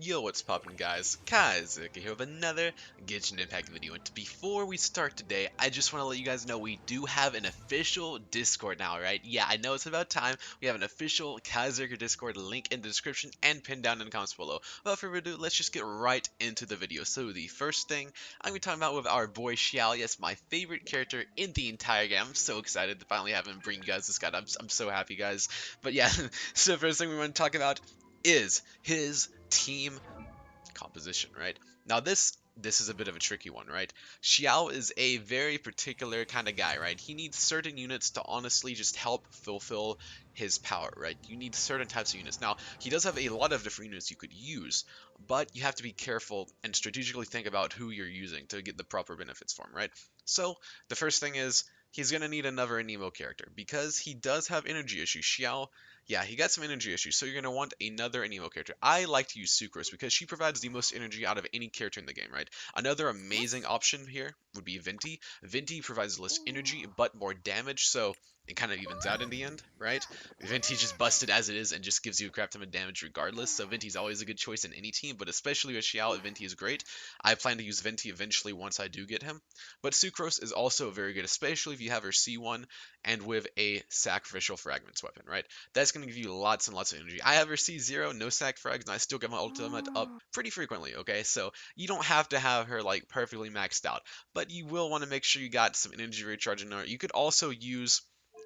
Yo, what's poppin' guys? Kaizik here with another Genshin Impact video, and before we start today, I just want to let you guys know we do have an official Discord now, right? Yeah, I know it's about time. We have an official Kaizik Discord, link in the description and pinned down in the comments below. Without further ado, let's just get right into the video. So the first thing I'm going to be talking about with our boy Xiao, yes, my favorite character in the entire game. I'm so excited to finally have him bring you guys this guy. I'm so happy, guys. But yeah, so the first thing we want to talk about is his team composition, right? Now this is a bit of a tricky one, right? Xiao is a very particular kind of guy, right? He needs certain units to honestly just help fulfill his power, right? You need certain types of units. Now, he does have a lot of different units you could use, but you have to be careful and strategically think about who you're using to get the proper benefits for him, right? So, the first thing is he's going to need another Anemo character because he does have energy issues. Xiao, yeah, he got some energy issues, so you're going to want another Anemo character. I like to use Sucrose because she provides the most energy out of any character in the game, right? Another amazing option here would be Venti. Venti provides less energy but more damage, so it kind of evens out in the end, right? Venti's just busted as it is and just gives you a crap ton of damage regardless, so Venti's always a good choice in any team, but especially with Xiao, Venti is great. I plan to use Venti eventually once I do get him. But Sucrose is also very good, especially if you have her C1 and with a Sacrificial Fragments weapon, right? That's going to give you lots and lots of energy. I have her C0, no sac frags, and I still get my ultimate up pretty frequently, okay? So you don't have to have her like perfectly maxed out, but you will want to make sure you got some energy recharge in her. You could also use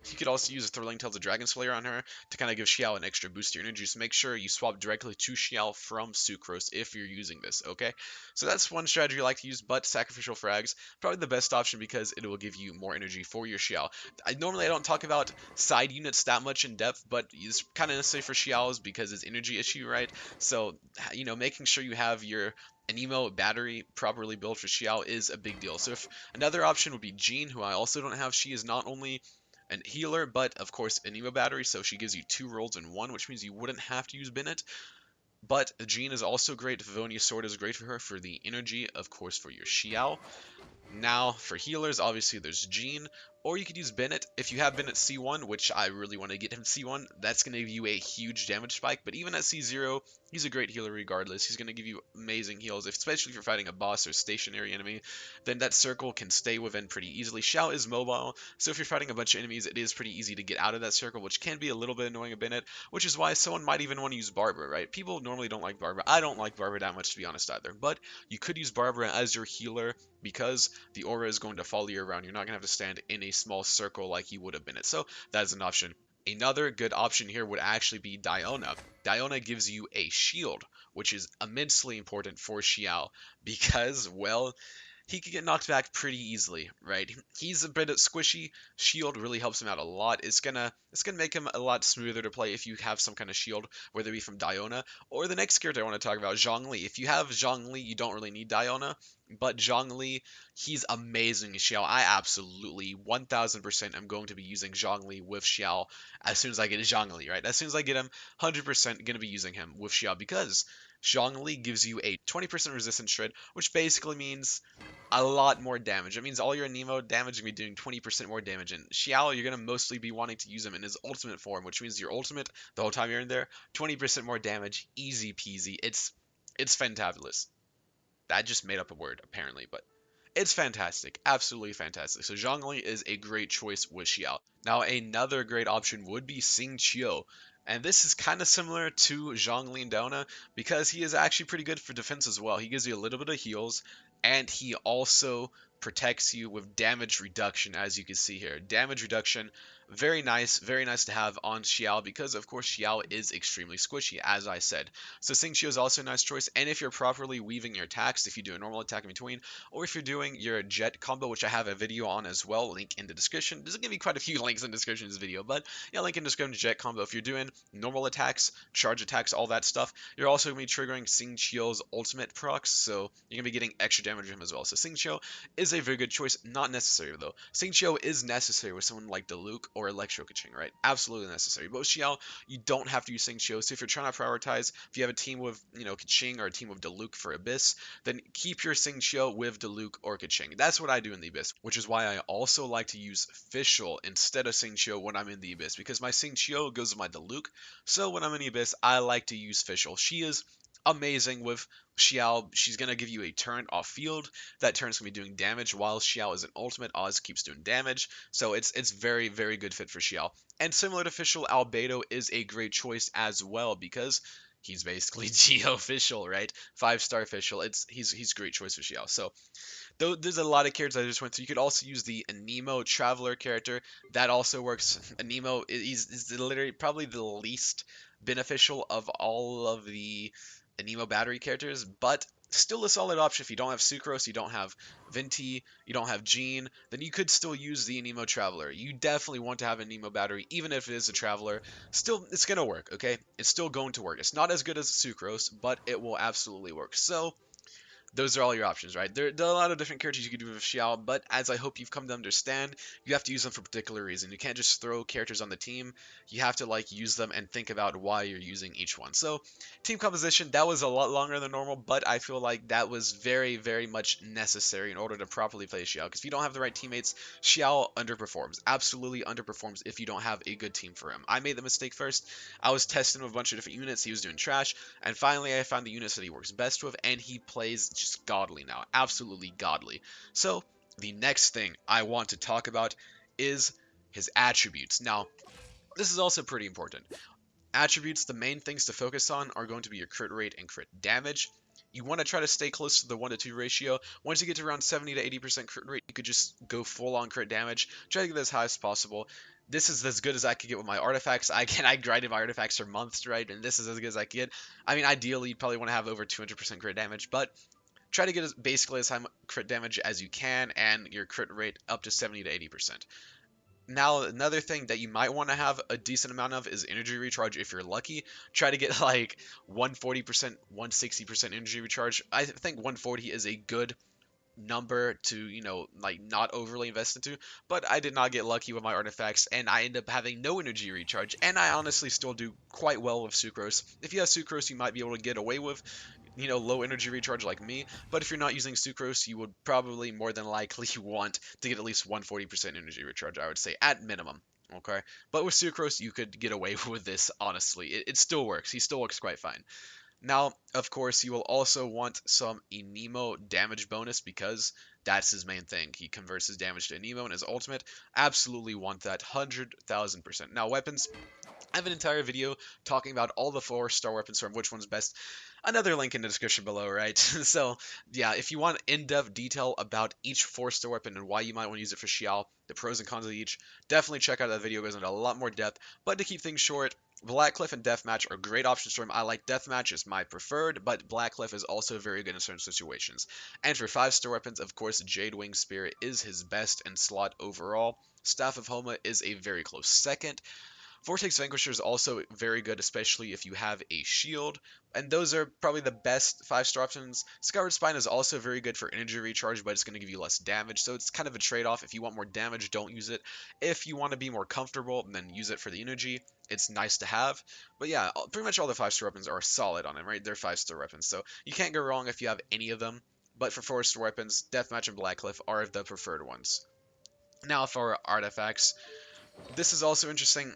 a Thrilling Tales of Dragon Slayer on her to kind of give Xiao an extra boost to your energy. So make sure you swap directly to Xiao from Sucrose if you're using this, okay? So that's one strategy I like to use, but Sacrificial Frags, probably the best option because it will give you more energy for your Xiao. Normally I don't talk about side units that much in depth, but it's kind of necessary for Xiao's because his energy issue, right? So, making sure you have your Anemo battery properly built for Xiao is a big deal. So if another option would be Jean, who I also don't have. She is not only an healer, but of course Anemo battery, so she gives you two rolls in one, which means you wouldn't have to use Bennett. But Jean is also great. Vivonia Sword is great for her for the energy, of course, for your Xiao. Now, for healers, obviously there's Jean, or you could use Bennett. If you have Bennett C1, which I really want to get him C1, that's going to give you a huge damage spike. But even at C0, he's a great healer regardless. He's going to give you amazing heals, especially if you're fighting a boss or stationary enemy. Then that circle can stay within pretty easily. Xiao is mobile, so if you're fighting a bunch of enemies, it is pretty easy to get out of that circle, which can be a little bit annoying a Bennett, which is why someone might even want to use Barbara, right? People normally don't like Barbara. I don't like Barbara that much, to be honest, either. But you could use Barbara as your healer because the aura is going to follow you around. You're not going to have to stand in a small circle like you would have been it. So that is an option. Another good option here would actually be Diona. Diona gives you a shield, which is immensely important for Xiao because, well, he could get knocked back pretty easily, right? He's a bit squishy. Shield really helps him out a lot. It's gonna make him a lot smoother to play if you have some kind of shield, whether it be from Diona or the next character I want to talk about, Zhongli. If you have Zhongli, you don't really need Diona, but Zhongli, he's amazing as Xiao. I absolutely 1000% am going to be using Zhongli with Xiao as soon as I get Zhongli, right? As soon as I get him, 100% going to be using him with Xiao because Zhongli gives you a 20% resistance shred, which basically means a lot more damage. It means all your Nemo damage is going to be doing 20% more damage. And Xiao, you're going to mostly be wanting to use him in his ultimate form, which means your ultimate, the whole time you're in there, 20% more damage, easy peasy. It's fantabulous. That just made up a word, apparently, but it's fantastic. Absolutely fantastic. So Zhongli is a great choice with Xiao. Now, another great option would be Xingqiu. And this is kind of similar to Zhongli and Dona because he is actually pretty good for defense as well. He gives you a little bit of heals, and he also protects you with damage reduction, as you can see here. Damage reduction, very nice to have on Xiao because, of course, Xiao is extremely squishy, as I said. So Xingqiu is also a nice choice, and if you're properly weaving your attacks, if you do a normal attack in between, or if you're doing your jet combo, which I have a video on as well, link in the description. There's going to be quite a few links in the description of this video, but yeah, link in the description to jet combo. If you're doing normal attacks, charge attacks, all that stuff, you're also going to be triggering Xingqiu's ultimate procs, so you're going to be getting extra damage from him as well. So Xingqiu is a very good choice, not necessary though. Xingqiu is necessary with someone like Diluc or Electro Kaching, right? Absolutely necessary. But with Xiao, you don't have to use Xingqiu, so if you're trying to prioritize, if you have a team with, Kaching or a team with Diluc for Abyss, then keep your Xingqiu with Diluc or Kaching. That's what I do in the Abyss, which is why I also like to use Fischl instead of Xingqiu when I'm in the Abyss, because my Xingqiu goes with my Diluc, so when I'm in the Abyss, I like to use Fischl. She is amazing with Xiao. She's gonna give you a turn off field. That turn's gonna be doing damage, while Xiao is an ultimate. Oz keeps doing damage, so it's very good fit for Xiao. And similar to Fischl, Albedo is a great choice as well because he's basically Geo Fischl, right? 5-star Fischl. He's great choice for Xiao. So though there's a lot of characters I just went through. You could also use the Anemo Traveler character. That also works. Anemo is literally probably the least beneficial of all of the Anemo battery characters, but still a solid option if you don't have Sucrose, you don't have Venti, you don't have Jean, then you could still use the Anemo Traveler. You definitely want to have an Anemo battery, even if it is a Traveler. Still, it's going to work, okay? It's still going to work. It's not as good as Sucrose, but it will absolutely work. So, those are all your options, right? There are a lot of different characters you can do with Xiao, but as I hope you've come to understand, you have to use them for a particular reason. You can't just throw characters on the team. You have to like use them and think about why you're using each one. So, team composition, that was a lot longer than normal, but I feel like that was very much necessary in order to properly play Xiao. Because if you don't have the right teammates, Xiao underperforms. Absolutely underperforms if you don't have a good team for him. I made the mistake first. I was testing with a bunch of different units. He was doing trash. And finally, I found the units that he works best with, and he plays just godly now. Absolutely godly. So, the next thing I want to talk about is his attributes. Now, this is also pretty important. Attributes, the main things to focus on are going to be your crit rate and crit damage. You want to try to stay close to the 1 to 2 ratio. Once you get to around 70 to 80% crit rate, you could just go full on crit damage. Try to get as high as possible. This is as good as I could get with my artifacts. I grinded my artifacts for months, right? And this is as good as I could get. I mean, ideally, you probably want to have over 200% crit damage, but try to get basically as high crit damage as you can, and your crit rate up to 70 to 80%. Now, another thing that you might want to have a decent amount of is energy recharge if you're lucky. Try to get like 140%, 160% energy recharge. I think 140 is a good number to, like not overly invest into, but I did not get lucky with my artifacts and I end up having no energy recharge, and I honestly still do quite well with Sucrose. If you have Sucrose, you might be able to get away with low energy recharge like me, but if you're not using Sucrose, you would probably more than likely want to get at least 140% energy recharge, I would say, at minimum. Okay, but with Sucrose, you could get away with this, honestly. It still works. He still works quite fine. Now, of course, you will also want some Enemo damage bonus because that's his main thing. He converts his damage to Enemo in his ultimate. Absolutely want that 100,000%. Now, weapons, I have an entire video talking about all the 4-star weapons from which one's best. Another link in the description below, right? So, yeah, if you want in-depth detail about each 4-star weapon and why you might want to use it for Xiao, the pros and cons of each, definitely check out that video. It goes into a lot more depth. But to keep things short, Blackcliff and Deathmatch are great options for him. I like Deathmatch, it's my preferred, but Blackcliff is also very good in certain situations. And for 5-star weapons, of course, Jade Wing Spear is his best in slot overall. Staff of Homa is a very close second. Vortex Vanquisher is also very good, especially if you have a shield, and those are probably the best 5-star options. Scoured Spine is also very good for energy recharge, but it's going to give you less damage, so it's kind of a trade-off. If you want more damage, don't use it. If you want to be more comfortable, then use it for the energy. It's nice to have. But yeah, pretty much all the 5-star weapons are solid on him, right? They're 5-star weapons, so you can't go wrong if you have any of them. But for 4-star weapons, Deathmatch and Blackcliff are the preferred ones. Now for artifacts, this is also interesting.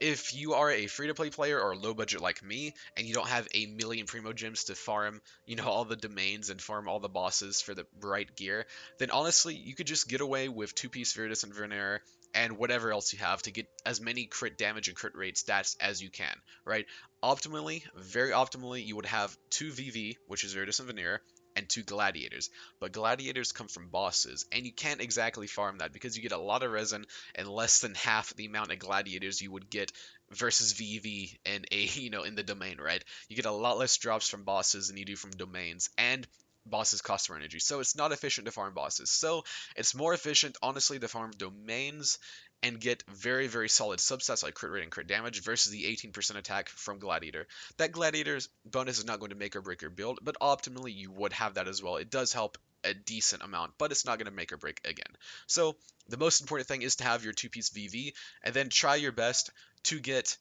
If you are a free-to-play player or low budget like me, and you don't have a million primo gems to farm, all the domains and farm all the bosses for the right gear, then honestly, you could just get away with 2-piece Viridis and Vernier and whatever else you have to get as many crit damage and crit rate stats as you can, right? Optimally, very optimally, you would have 2 VV, which is Viridis and Veneer, and 2 gladiators. But gladiators come from bosses, and you can't exactly farm that because you get a lot of resin and less than half the amount of gladiators you would get versus VV in a in the domain, right? You get a lot less drops from bosses than you do from domains, and bosses cost more energy, so it's not efficient to farm bosses. So it's more efficient, honestly, to farm domains and get very solid substats like crit rate and crit damage versus the 18% attack from Gladiator. That Gladiator's bonus is not going to make or break your build, but optimally you would have that as well. It does help a decent amount, but it's not going to make or break again. So the most important thing is to have your 2-piece VV, and then try your best to get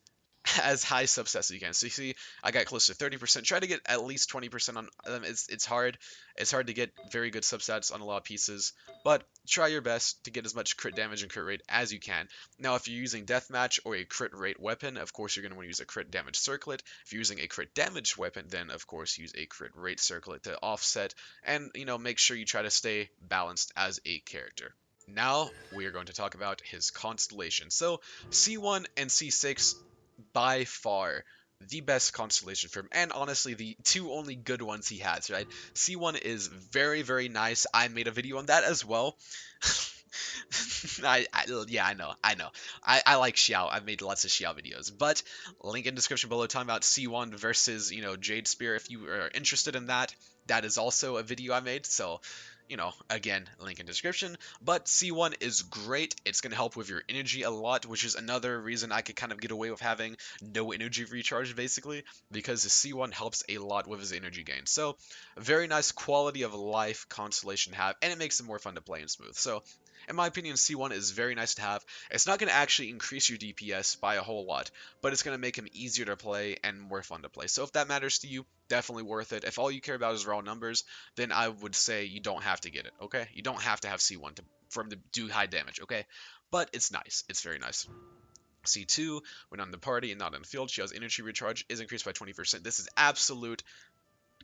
as high substats as you can. So you see, I got close to 30%. Try to get at least 20% on them. It's hard. It's hard to get very good substats on a lot of pieces, but try your best to get as much crit damage and crit rate as you can. Now, if you're using deathmatch or a crit rate weapon, of course you're going to want to use a crit damage circlet. If you're using a crit damage weapon, then of course use a crit rate circlet to offset, and make sure you try to stay balanced as a character. Now we are going to talk about his constellation. So C1 and C6 by far the best constellation for him, and honestly the two only good ones he has, right? C1 is very, very nice. I made a video on that as well. Yeah, I know. I like Xiao. I've made lots of Xiao videos, but link in description below talking about C1 versus, Jade Spear. If you are interested in that, that is also a video I made. So, again, link in description. But C1 is great. It's going to help with your energy a lot, which is another reason I could kind of get away with having no energy recharge, basically, because the C1 helps a lot with his energy gain. So, a very nice quality of life constellation to have, and it makes it more fun to play and smooth. So, in my opinion, C1 is very nice to have. It's not going to actually increase your DPS by a whole lot, but it's going to make him easier to play and more fun to play. So if that matters to you, definitely worth it. If all you care about is raw numbers, then I would say you don't have to get it, okay? You don't have to have C1 for him to do high damage, okay? But it's nice. It's very nice. C2, when on the party and not in the field, she has energy recharge is increased by 20%. This is absolute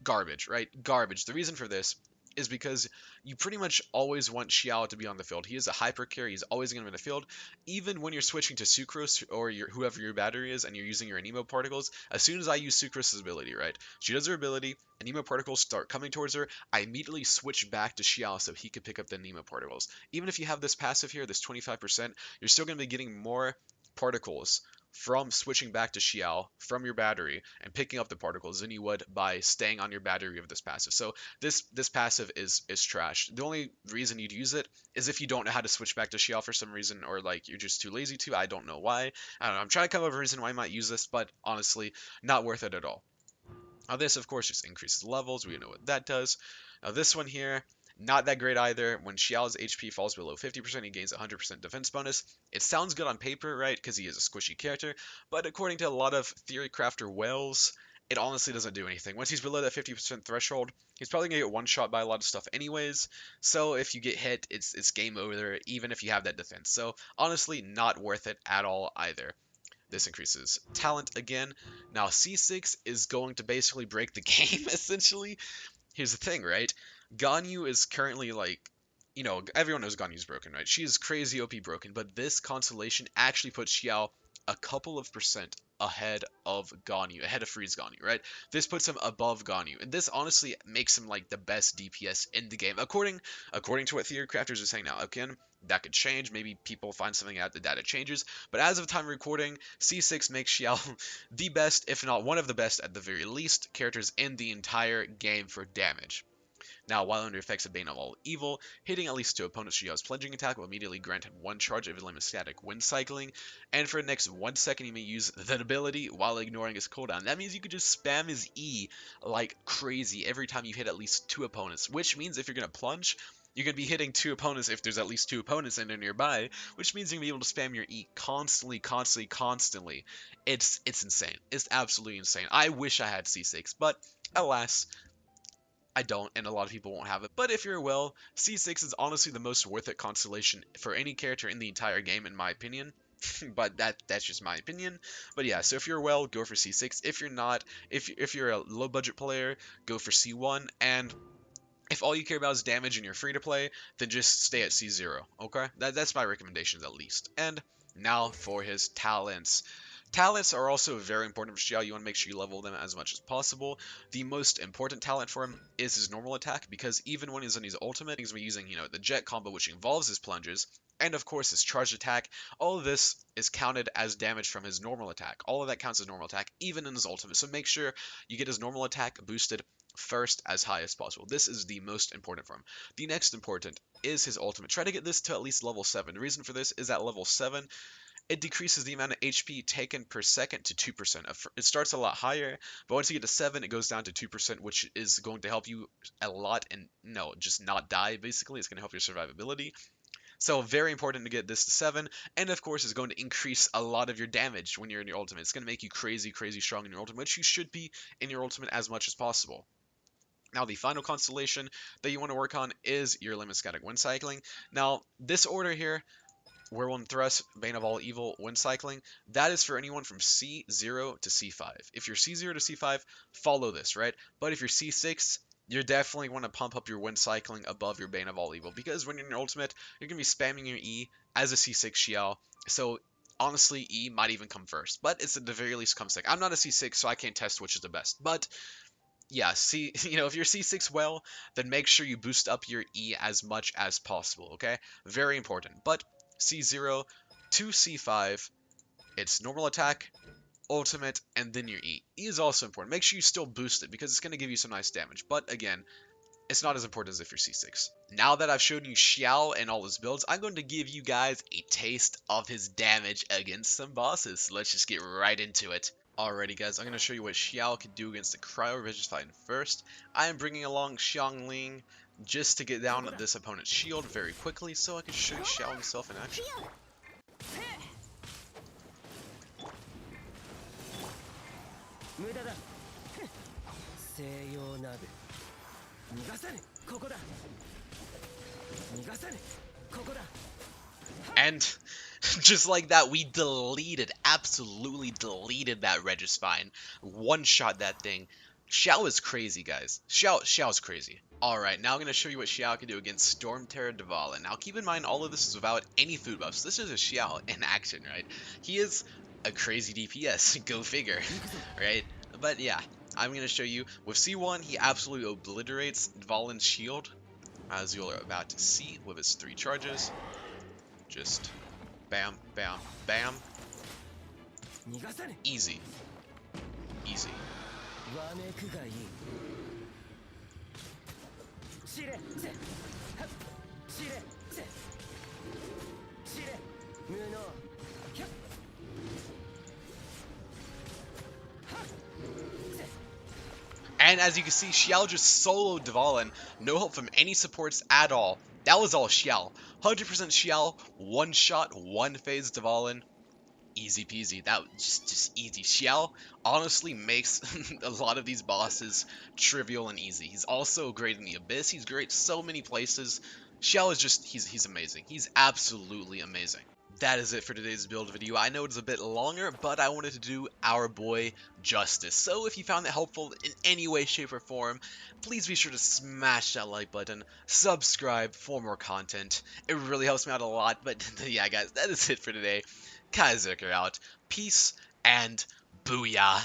garbage, right? Garbage. The reason for this is because you pretty much always want Xiao to be on the field. He is a hyper carry. He's always going to be in the field. Even when you're switching to Sucrose or whoever your battery is and you're using your Anemo particles, as soon as I use Sucrose's ability, right? She does her ability, Anemo particles start coming towards her. I immediately switch back to Xiao so he can pick up the Anemo particles. Even if you have this passive here, this 25%, you're still going to be getting more particles from switching back to Xiao from your battery and picking up the particles than you would by staying on your battery of this passive. So this passive is trash. The only reason you'd use it is if you don't know how to switch back to Xiao for some reason, or like you're just too lazy to. I don't know why. I don't know. I'm trying to come up with a reason why I might use this, but honestly, not worth it at all. Now this, of course, just increases levels. We know what that does. Now this one here, not that great either. When Xiao's HP falls below 50%, he gains 100% defense bonus. It sounds good on paper, right? Because he is a squishy character. But according to a lot of theory crafter whales, it honestly doesn't do anything. Once he's below that 50% threshold, he's probably going to get one-shot by a lot of stuff anyways. So if you get hit, it's game over, even if you have that defense. So honestly, not worth it at all either. This increases talent again. Now C6 is going to basically break the game, essentially. Here's the thing, right? Ganyu is currently like, everyone knows Ganyu's broken, right? She is crazy OP broken, but this constellation actually puts Xiao a couple of percent ahead of Ganyu, ahead of Freeze Ganyu, right? This puts him above Ganyu, and this honestly makes him like the best DPS in the game, according to what theory crafters are saying now. Again, that could change. Maybe people find something out, the data changes. But as of time of recording, C6 makes Xiao the best, if not one of the best at the very least, characters in the entire game for damage. Now, while under effects of Bane of All Evil, hitting at least two opponents Xiao's plunging attack will immediately grant him one charge of limit static wind cycling, and for the next 1 second he may use that ability while ignoring his cooldown. That means you could just spam his E like crazy every time you hit at least two opponents, which means if you're going to plunge, you're going to be hitting two opponents if there's at least two opponents in there nearby, which means you're going to be able to spam your E constantly, constantly, constantly. It's insane. It's absolutely insane. I wish I had C6, but alas, I don't, and a lot of people won't have it. But if you're well, C6 is honestly the most worth it constellation for any character in the entire game, in my opinion. But that's just my opinion. But yeah, so if you're well, go for C6. If you're not, if you're a low budget player, go for C1. And if all you care about is damage and you're free to play, then just stay at C0. Okay, that's my recommendations at least. And now for his talents. Talents are also very important for Xiao. You want to make sure you level them as much as possible. The most important talent for him is his normal attack, because even when he's in his ultimate, he's using, the jet combo, which involves his plunges, and of course his charged attack. All of this is counted as damage from his normal attack. All of that counts as normal attack, even in his ultimate. So make sure you get his normal attack boosted first as high as possible. This is the most important for him. The next important is his ultimate. Try to get this to at least level 7. The reason for this is at level 7, it decreases the amount of HP taken per second to 2%. It starts a lot higher, but once you get to 7, it goes down to 2%, which is going to help you a lot and, just not die, basically. It's going to help your survivability. So very important to get this to 7, and of course is going to increase a lot of your damage when you're in your ultimate. It's going to make you crazy, crazy strong in your ultimate, which you should be in your ultimate as much as possible. Now, the final constellation that you want to work on is your limit static wind cycling. Now, this order here, Whirlwind Thrust, Bane of All Evil, Wind Cycling, that is for anyone from C0 to C5. If you're C0 to C5, follow this, right? But if you're C6, you definitely want to pump up your Wind Cycling above your Bane of All Evil, because when you're in your ultimate, you're going to be spamming your E as a C6 Xiao, so honestly, E might even come first, but it's at the very least come second. I'm not a C6, so I can't test which is the best, but yeah, see, if you're C6 well, then make sure you boost up your E as much as possible, okay? Very important. But C0 to C5, it's normal attack, ultimate, and then your E. E is also important. Make sure you still boost it because it's going to give you some nice damage. But again, it's not as important as if you're C6. Now that I've shown you Xiao and all his builds, I'm going to give you guys a taste of his damage against some bosses. So let's just get right into it. Alrighty guys, I'm going to show you what Xiao can do against the Cryo Regisvine first. I am bringing along Xiangling just to get down this opponent's shield very quickly so I can show you Xiao himself in action. And just like that, we absolutely deleted that Regisvine. One-shot that thing. Xiao is crazy, guys. Xiao's crazy. Alright, now I'm going to show you what Xiao can do against Stormterror Dvalin. Now keep in mind, all of this is without any food buffs. This is a Xiao in action, right? He is a crazy DPS, go figure, right? But yeah, I'm going to show you. With C1, he absolutely obliterates Dvalin's shield, as you're about to see with his 3 charges. Just bam, bam, bam. Easy. Easy. And as you can see, Xiao just soloed Dvalin. No help from any supports at all. That was all Xiao. 100% Xiao. One shot, one phase Dvalin. Easy peasy. That was just easy. Xiao honestly makes a lot of these bosses trivial and easy. He's also great in the Abyss. He's great so many places. Xiao is just, he's amazing. He's absolutely amazing. That is it for today's build video. I know it's a bit longer, but I wanted to do our boy justice. So if you found that helpful in any way, shape, or form, please be sure to smash that like button, subscribe for more content. It really helps me out a lot, but yeah, guys, that is it for today. Kaiserker out. Peace and booyah.